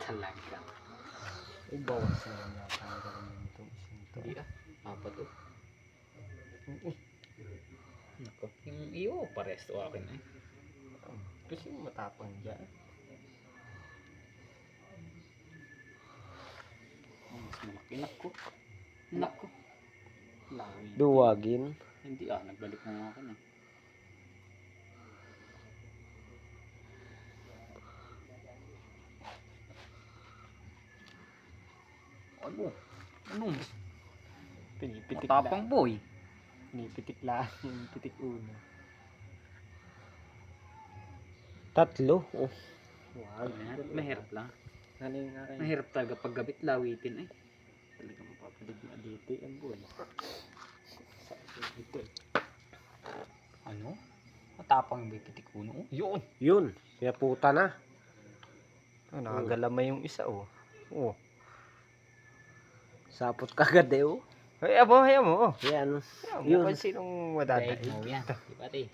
Talaga. Ay, bawas na lang yata ang gawin itong isang to. Hindi apat oh. Nako, yung iyo, pares to akin eh. Kasi matapang dyan. Mas malaki, nako. Nako. Lawi. Duwagin. Hindi nagbalik na akin eh. Ano? Pinipitik Matapang boy. Pinipitik lang yung pitik uno. Tatlo. Oh. Wow. Mahirap lang. Nanay. Mahirap talaga pag gabit lawitin eh. Talaga mapapalig na dito yan boy. Dito. Ano? Matapang yung bipitik uno. Yun. Kaya puta na. Oh, nakagalamay yung isa oh. Oh. Sapot kagad eh oh. Ay, abo, mo. Yan. Yun. Kung sinong madadai. Daig mo yan. Diba ti?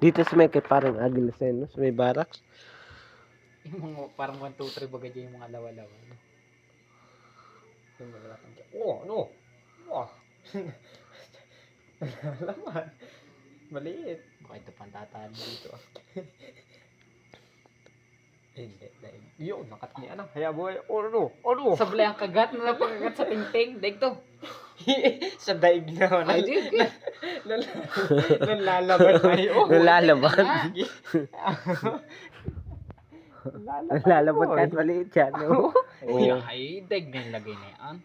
Dito sa may kay parang Agiles no? Sa may barracks. Yung mga parang 1, 2, 3 bagay dyan yung mga lawa-lawa. Yung malalakad dyan. Oh, ano? Oh. Laman. Maliit. Baka ito pang tatalo dito ah. Hindi. Yun, nakat ni anang. Haya boy. Ano? Sablay ang kagat na napakagat sa tingting. Daig to. Sa daig na. Ay, daig eh. Nalalaban tayo. Nalalaban? Nalalaban kahit maliit yan. No? Ay, daig na yung lagay na yan.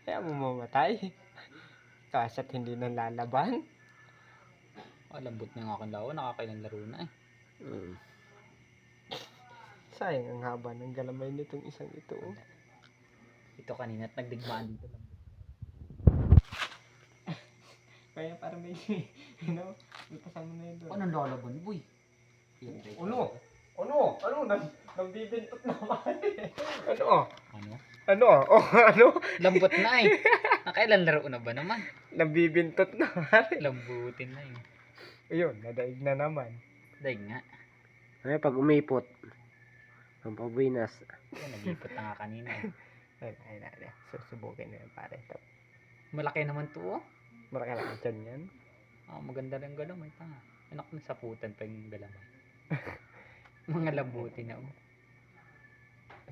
Kaya mo mamatay. Kasa't hindi nalalaban. Lambot na yung aking lawa. Nakakailang laro na eh. Sayang ang haba ng galamay nitong isang ito. Oh. Ito kanina at nagdigmaan dito lang. Kaya para may, may pasama na yun doon. Anong lalaban, boy? Ano? Nambibintot naman. Ano? Ano? Lambot na eh. Nakailan laro na ba naman? Nambibintot naman. Lambutin na yun. Ayun, nadaig na naman. Daig nga. Ay, pag umipot. Ang pabuinas. Nag-ipot na nga kanina eh. Ayun. Susubukin na yan pare. Malaki naman to oh. Maraka lang dyan yan. Maganda rin galamay tanga. Anak na saputan pa yung galamay. Mga lambutin na oh.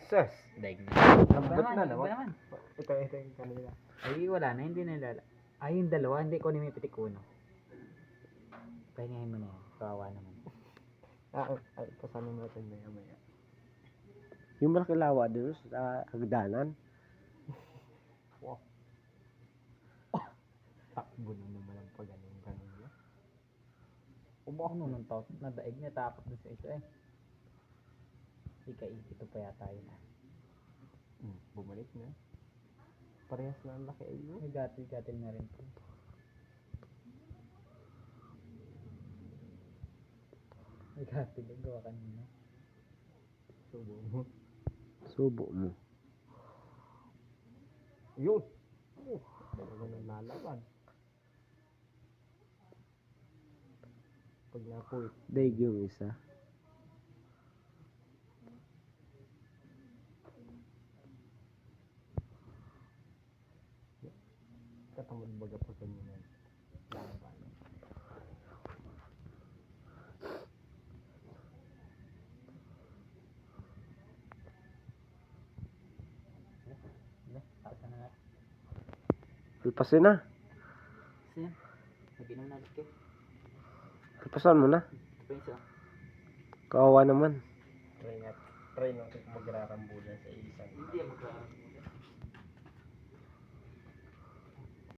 Sus. Daig na. Lambot na Iba naman. naman. Ito yung kanila. Ay wala na, hindi na lala. Ay yung dalawa, hindi ko ni may pitik uno. Pahingahin mo na yan. Kawawa naman. Pasanin mo natin maya. Yung malaki lawa doon sa hagdanan. Takbo na naman ang pagaling kanila. Ano nung tao, nadaig niya, takot doon sa isa eh. Ika-ito pa yata yun ah. Bumalik na. Parehas na ang laki ay May gatil na rin po. May gatil yung gawa kanina. Subo mo. Yun! Talaga nalalaban. Pag napuit. Daig yung isa. katamad baga pa ganyan. Laban. Asa na nga. Alpasin na. Kasi yan. Nag-inom na ulit kayo. Alpasan mo na. Ito pa yung isa. Kawawa naman. Try natin kung magrarambulan sa isang. Hindi,